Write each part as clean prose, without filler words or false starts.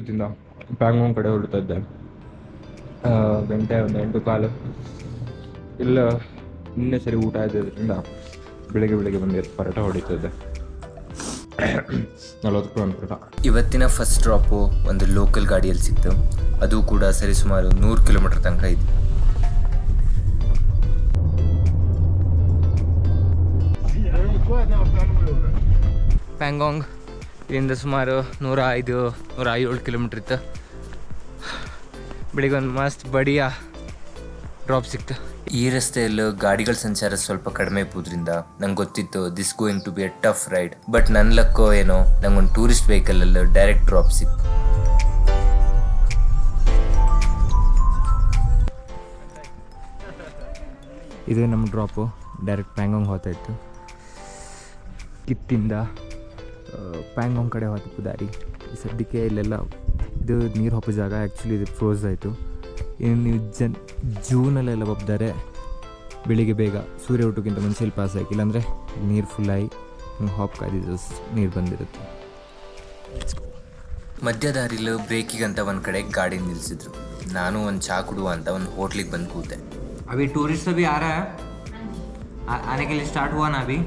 ಇತ್ತಿಂದ ಪ್ಯಾಂಗಾಂಗ್ ಕಡೆ ಹೊರಡ್ತಾ ಇದ್ದೆ. ಗಂಟೆ ಒಂದು 8:15 ಇಲ್ಲ. ನಿನ್ನೆ ಸರಿ ಊಟ ಇದ್ದಿದ್ದರಿಂದ ಬೆಳಿಗ್ಗೆ ಬಂದು ಪರೋಟ ಹೊಡಿತಿದ್ದೆ. 40 ರೂಪಾಯಿ ಒಂದು ಪರೋಟ. ಇವತ್ತಿನ ಫಸ್ಟ್ ಡ್ರಾಪು ಒಂದು ಲೋಕಲ್ ಗಾಡಿಯಲ್ಲಿ ಸಿಕ್ತು. ಅದು ಕೂಡ ಸರಿಸುಮಾರು 100 ಕಿಲೋಮೀಟರ್ ತನಕ ಇದೆ. ಪ್ಯಾಂಗಾಂಗ್ ಇಲ್ಲಿಂದ ಸುಮಾರು 105-107 ಕಿಲೋಮೀಟ್ರ್ ಇತ್ತು. ಬೆಳಿಗ್ಗೆ ಒಂದು ಮಸ್ತ್ ಬಡಿಯ ಡ್ರಾಪ್ ಸಿಕ್ತು. ಈ ರಸ್ತೆಯಲ್ಲೂ ಗಾಡಿಗಳ ಸಂಚಾರ ಸ್ವಲ್ಪ ಕಡಿಮೆ ಇಪ್ಪೋದ್ರಿಂದ ನಂಗೆ ಗೊತ್ತಿತ್ತು this going to be a tough ride. But ನನ್ನ ಲಕ್ಕೋ ಏನೋ ನಂಗೊಂದು ಟೂರಿಸ್ಟ್ ವೆಹಿಕಲ್ ಅಲ್ಲಿ ಡೈರೆಕ್ಟ್ ಡ್ರಾಪ್ ಸಿಕ್ತು. ಇದೇ ನಮ್ಮ ಡ್ರಾಪು. ಡೈರೆಕ್ಟ್ ಪ್ಯಾಂಗಾಂಗ್ ಹೋಗ್ತಾ ಇತ್ತು. ಕಿತ್ತಿಂದ ಪ್ಯಾಂಗಾಂಗ್ ಕಡೆ ಹೋಗ್ತಿತ್ತು ದಾರಿ. ಈ ಸದ್ಯಕ್ಕೆ ಇಲ್ಲೆಲ್ಲ ಇದು ನೀರು ಹೊಪ್ಪೋ ಜಾಗ. ಆ್ಯಕ್ಚುಲಿ ಇದು ಫ್ರೋಸ್ ಆಯಿತು. ಇನ್ನು ನೀವು ಜೂನಲ್ಲೆಲ್ಲ ಒಬ್ಬಿದ್ದಾರೆ ಬೆಳಿಗ್ಗೆ ಬೇಗ ಸೂರ್ಯ ಹುಟ್ಟೋಕ್ಕಿಂತ ಮುಂಚೆ ಇಲ್ಲಿ ಪಾಸ್ ಆಗಿಲ್ಲ ಅಂದರೆ ನೀರು ಫುಲ್ಲಾಗಿ ನೀವು ಹಾಪ್ ಕಾದಿದ್ದು ನೀರು ಬಂದಿರುತ್ತೆ. ಮಧ್ಯ ದಾರಿಲು ಬ್ರೇಕಿಗಂತ ಒಂದು ಕಡೆ ಗಾಡಿ ನಿಲ್ಲಿಸಿದ್ರು. ನಾನು ಒಂದು ಚಾ ಕುಡುವ ಅಂತ ಒಂದು ಹೋಟ್ಲಿಗೆ ಬಂದು ಕೂತೆ. अभी टूरिस्ट अभी आ रहा है, आने के लिए स्टार्ट हुआ ना अभी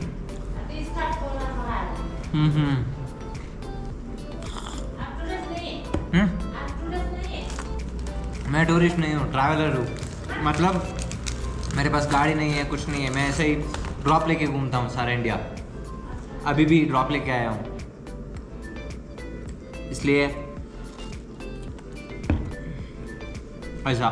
मैं टूरिस्ट नहीं हूँ, ट्रैवलर हूँ. मतलब मेरे पास गाड़ी नहीं है, कुछ नहीं है. मैं ऐसे ही ड्रॉप लेके घूमता हूँ सारा इंडिया. अभी भी ड्रॉप लेके आया हूँ, इसलिए ऐसा.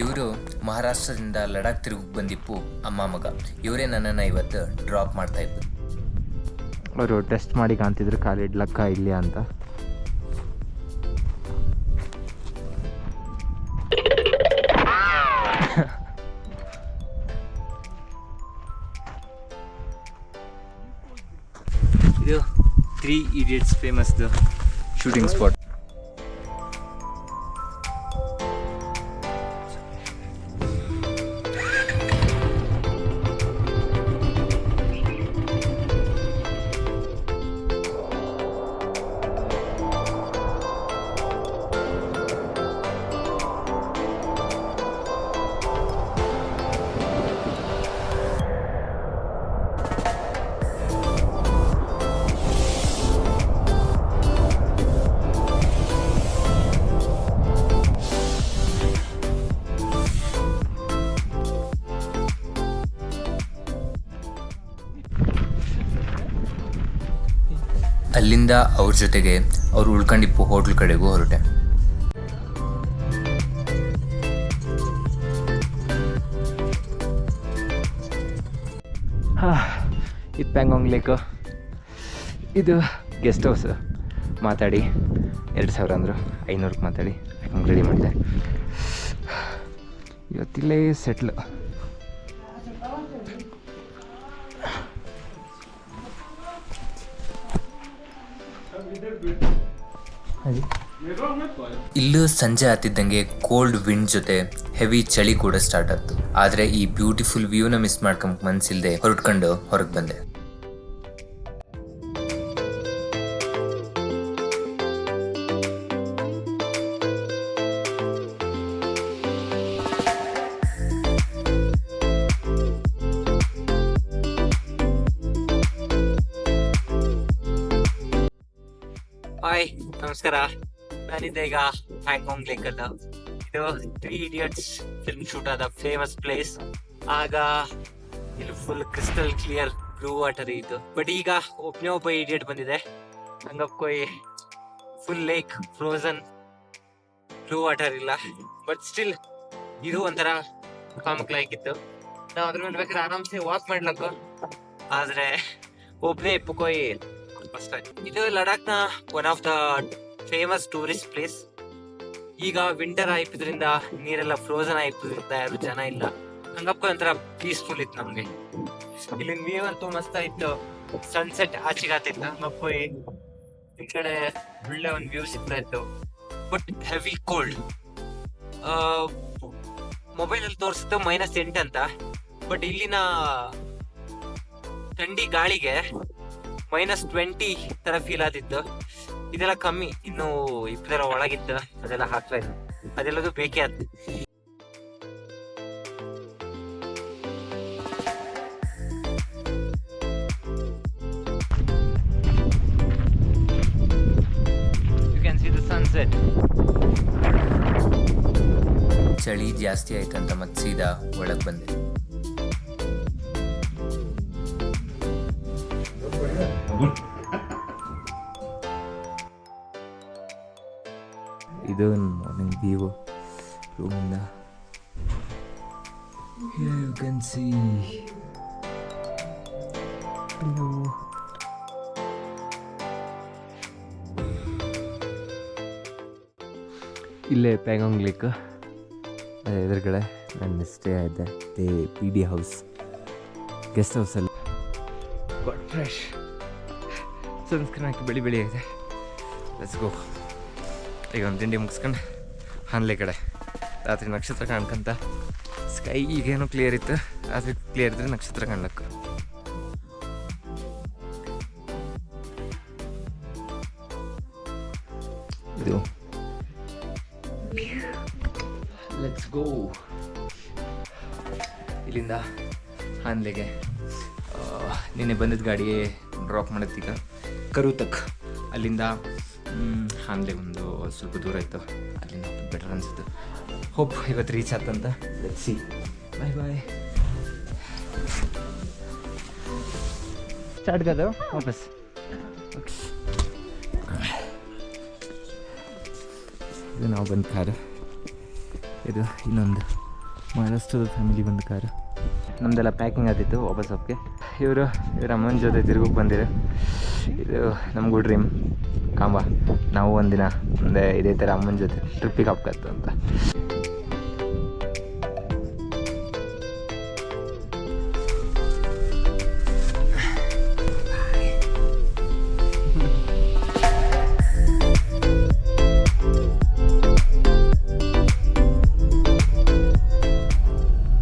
ಇವರು ಮಹಾರಾಷ್ಟ್ರದಿಂದ ಲಡಾಖ್ ತಿರುಗಿ ಬಂದಿಪ್ಪು ಅಮ್ಮ ಮಗ. ಇವರೇ ನನ್ನನ್ನು ಇವತ್ತು ಡ್ರಾಪ್ ಮಾಡ್ತಾ ಇದ್ರು. ಅವರು ಟೆಸ್ಟ್ ಮಾಡಿ ಕಾಣ್ತಿದ್ರು ಕಾಲು ಇಡ್ಲಕ್ಕ ಇಲ್ಲಿ ಅಂತ. ಇದು 3 Idiots ಫೇಮಸ್ ಶೂಟಿಂಗ್ ಸ್ಪಾಟ್. ಅಲ್ಲಿಂದ ಅವ್ರ ಜೊತೆಗೆ ಅವ್ರು ಉಳ್ಕೊಂಡಿಪ್ಪು ಹೋಟ್ಲ್ ಕಡೆಗೂ ಹೊರಟೆ. ಇದು ಪ್ಯಾಂಗಾಂಗ್ ಲೇಕ್. ಇದು ಗೆಸ್ಟ್ ಹೌಸ್. ಮಾತಾಡಿ 2,000 ಅಂದರು. 500ಕ್ಕೆ ಮಾತಾಡಿ ರೆಡಿ ಮಾಡಿದೆ. ಇವತ್ತಿಲ್ಲೇ ಸೆಟ್ಲ್. ಇಲ್ಲೂ ಸಂಜೆ ಆಗ್ತಿದ್ದಂಗೆ ಕೋಲ್ಡ್ ವಿಂಡ್ ಜೊತೆ ಹೆವಿ ಚಳಿ ಕೂಡ ಸ್ಟಾರ್ಟ್ ಆಯ್ತು. ಆದ್ರೆ ಈ ಬ್ಯೂಟಿಫುಲ್ ವ್ಯೂನ ಮಿಸ್ ಮಾಡ್ಕೊಂಡ್ ಮನ್ಸಿಲ್ದೆ ಹೊರಟ್ಕೊಂಡು ಹೊರಗೆ ಬಂದೆ. ಹಾಯ್, ನಮಸ್ಕಾರ. ನಾನಿದ್ದೆ ಈಗ ಪ್ಯಾಂಗಾಂಗ್ ಲೇಕ್ ಅಂತ. ಇದು 3 Idiots ಫಿಲ್ಮ್ ಶೂಟ್ ಆದ ಫೇಮಸ್ ಪ್ಲೇಸ್. ಆಗ ಇಲ್ಲಿ full crystal clear blue water ಇತ್ತು. ಬಟ್ ಈಗ ಒಬ್ಬ ಇಡಿಯಟ್ ಬಂದಿದೆ. ಹಂಗಪ್ಕೊಯ್ full lake frozen, blue water ಇಲ್ಲ. ಬಟ್ ಸ್ಟಿಲ್ ಇದು ಒಂಥರ ಕಾಮಕ್ ಲೈಕ್ ಇತ್ತು. ನಾವು ಅದ್ರ ಮೇಲೆ ಬೇಕಾದ್ರೆ ಆರಾಮ್ಸೆ ವಾಕ್ ಮಾಡ್ಲಕ್ಕ. ಆದ್ರೆ ಒಬ್ನೇ ಇಪ್ಪಕೋಯ್ ಇದು ಲಡಾಖ್ ನ one of the famous tourist place. ಈಗ ವಿಂಟರ್ ಆಯ್ತಿದ್ರಿಂದ ನೀರೆಲ್ಲ ಫ್ರೋಸನ್ ಆಯ್ತಿದ್ರಿಂದ ಯಾರು ಜನ ಇಲ್ಲ. ಹಂಗಪ್ಪ ಒಂಥರ ಪೀಸ್ಫುಲ್ ಇತ್ತು ನಮ್ಗೆ. ಇಲ್ಲಿ ವ್ಯೂ ಅಂತೂ ಮಸ್ತ್ ಇತ್ತು. ಸನ್ಸೆಟ್ ಆಚೆಗೆ ಆತಿತ್ತು ಹಂಗಪ್ಪ. ಈ ಕಡೆ ಒಳ್ಳೆ ಒಂದು ವ್ಯೂ ಸಿಗ್ತಾ ಇತ್ತು. But heavy cold. ಮೊಬೈಲ್ ಅಲ್ಲಿ ತೋರಿಸಿದ್ದು -8 ಅಂತ. ಬಟ್ ಇಲ್ಲಿನ ಥಂಡಿ ಗಾಳಿಗೆ -20 ತರ ಫೀಲ್ ಆದಿತ್ತು. ಇದೆಲ್ಲ ಕಮ್ಮಿ, ಇನ್ನು ಇದರ ಒಳಗಿತ್ತು ಅದೆಲ್ಲ ಹಾಕ್ತಾ ಇತ್ತು. ಅದೆಲ್ಲದು ಬೇಕೇ ಆಯ್ತು. You can see the sunset. ಚಳಿ ಜಾಸ್ತಿ ಆಯ್ತಂತ ಮತ್ತೆ ಸೀದಾ ಒಳಗೆ ಬಂದೆ. ಇದು ಮಾರ್ನಿಂಗ್ ವ್ಯೂ ರೂಮಿಂದ. ಯು ಕ್ಯಾನ್ ಸಿ ಇಲ್ಲೇ ಪ್ಯಾಂಗಾಂಗ್ ಲೇಕ್ ಎದುರುಗಡೆ ನಾನು ಸ್ಟೇ ಆಯಿದ್ದೆ. PD ಹೌಸ್ ಗೆಸ್ಟ್ ಹೌಸಲ್ಲಿ. ಗಾಡ್ ಫ್ರೆಶ್ ಸನ್ಸ್ಕ್ರೀನ್ ಹಾಕಿ ಬೆಳಿ ಆಗಿದೆ. Let's go. ಈಗ ಒಂದು ತಿಂಡಿ ಮುಗಿಸ್ಕೊಂಡು ಹಾನ್ಲೆ ಕಡೆ ರಾತ್ರಿ ನಕ್ಷತ್ರ ಕಾಣ್ಕಂತ. ಸ್ಕೈ ಈಗೇನೋ ಕ್ಲಿಯರ್ ಇತ್ತು, ರಾತ್ರಿ ಕ್ಲಿಯರ್ ಇದ್ರೆ ನಕ್ಷತ್ರ ಕಾಣ್ಲಕ್ಕ. ಇದು ಲೆಟ್ಸ್ ಗೋ. ಇಲ್ಲಿಂದ ಹಾನ್ಲೆಗೆ ನಿನ್ನೆ ಬಂದಿದ್ದ ಗಾಡಿಗೆ ಡ್ರಾಪ್ ಮಾಡಿದ್ದೀಗ ಕರೂತಕ್. ಅಲ್ಲಿಂದ ಹಾನ್ಲೆ ಒಂದು ಸ್ವಲ್ಪ ದೂರ ಇತ್ತು, ಅಲ್ಲಿಂದ ಬೆಟರ್ ಅನಿಸುತ್ತೆ. ಹೋಪ್ ಇವತ್ತು ರೀಚ್ ಆತಂತ. Let's see. Bye bye. Start ಕದ ವಾಪಸ್. ಇದು ನಾವು ಬಂದ ಕಾರು. ಇದು ಇನ್ನೊಂದು ಮಹಾರಾಷ್ಟ್ರದ ಫ್ಯಾಮಿಲಿ ಬಂದ ಕಾರು. ನಮ್ಮದೆಲ್ಲ ಪ್ಯಾಕಿಂಗ್ ಆದಿತ್ತು ವಾಪಸ್ ಹೋಗಕ್ಕೆ. ಇವ್ರ ಅಮ್ಮನ ಜೊತೆ ತಿರುಗೋಕೆ ಬಂದಿರು. ಇದು ನಮಗೂ ಡ್ರೀಮ್ ಕಾಂಬ. ನಾವು ಒಂದಿನ ಮುಂದೆ ಇದೇ ಥರ ಅಮ್ಮನ ಜೊತೆ ಟ್ರಿಪ್ಪಿಗೆ ಹಾಕತ್ತು ಅಂತ.